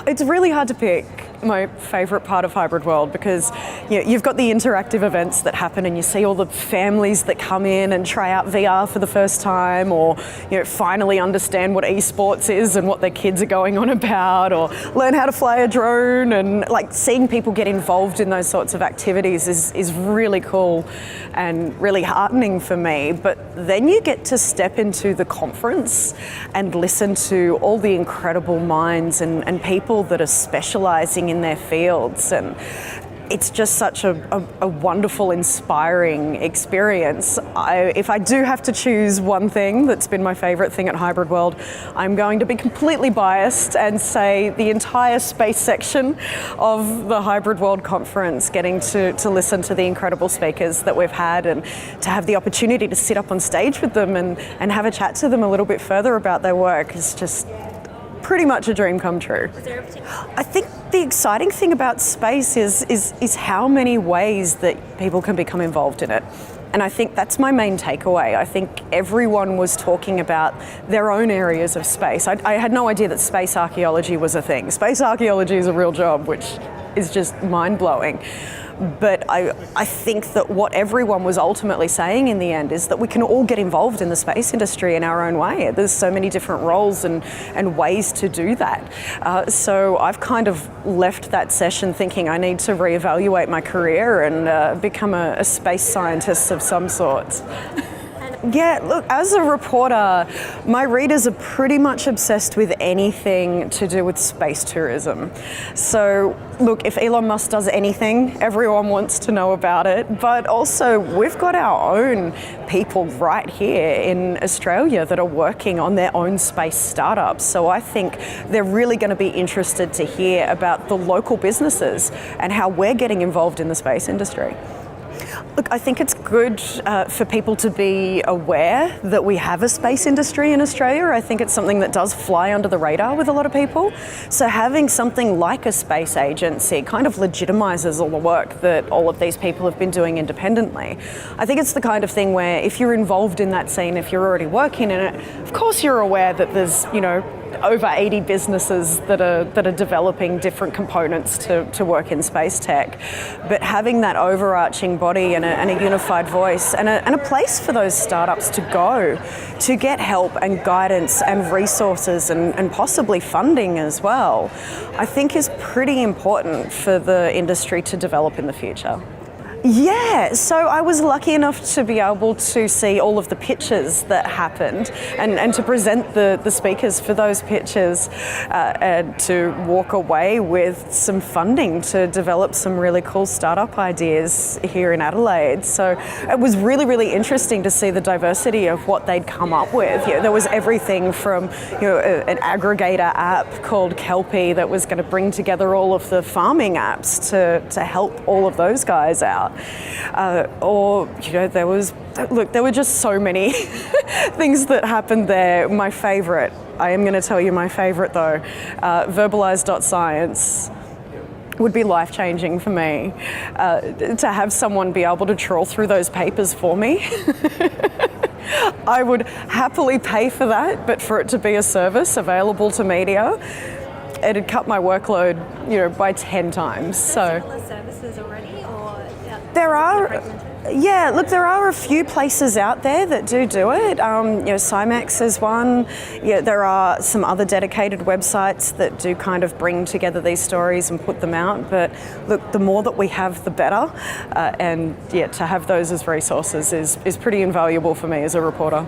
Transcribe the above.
It's really hard to pick my favourite part of Hybrid World because you've got the interactive events that happen and you see all the families that come in and try out VR for the first time, or finally understand what esports is and what their kids are going on about, or learn how to fly a drone, and like seeing people get involved in those sorts of activities is really cool and really heartening for me. But then you get to step into the conference and listen to all the incredible minds and people that are specialising in their fields, and it's just such a wonderful, inspiring experience. If I do have to choose one thing that's been my favourite thing at Hybrid World, I'm going to be completely biased and say the entire space section of the Hybrid World conference, getting to listen to the incredible speakers that we've had and to have the opportunity to sit up on stage with them and have a chat to them a little bit further about their work is just pretty much a dream come true. I think the exciting thing about space is how many ways that people can become involved in it. And I think that's my main takeaway. I think everyone was talking about their own areas of space. I had no idea that space archaeology was a thing. Space archaeology is a real job, which is just mind-blowing. But I think that what everyone was ultimately saying in the end is that we can all get involved in the space industry in our own way. There's so many different roles and ways to do that. So I've kind of left that session thinking I need to reevaluate my career and become a space scientist of some sort. Yeah, look, as a reporter, my readers are pretty much obsessed with anything to do with space tourism. So, look, if Elon Musk does anything, everyone wants to know about it. But also, we've got our own people right here in Australia that are working on their own space startups. So I think they're really going to be interested to hear about the local businesses and how we're getting involved in the space industry. Look, I think it's good for people to be aware that we have a space industry in Australia. I think it's something that does fly under the radar with a lot of people. So having something like a space agency kind of legitimises all the work that all of these people have been doing independently. I think it's the kind of thing where if you're involved in that scene, if you're already working in it, of course you're aware that there's, over 80 businesses that are developing different components to work in space tech. But having that overarching body and a unified voice and a place for those startups to go to get help and guidance and resources and possibly funding as well, I think is pretty important for the industry to develop in the future. Yeah, so I was lucky enough to be able to see all of the pitches that happened and to present the speakers for those pitches and to walk away with some funding to develop some really cool startup ideas here in Adelaide. So it was really, really interesting to see the diversity of what they'd come up with. There was everything from an aggregator app called Kelpie that was going to bring together all of the farming apps to help all of those guys out. There were just so many things that happened there. My favourite, I am going to tell you my favourite though, verbalize.science would be life-changing for me. To have someone be able to trawl through those papers for me. I would happily pay for that, but for it to be a service available to media, it'd cut my workload, by 10 times. So services already, or there are a few places out there that do it. Cymex is one. There are some other dedicated websites that do kind of bring together these stories and put them out. But look, the more that we have, the better. To have those as resources is pretty invaluable for me as a reporter.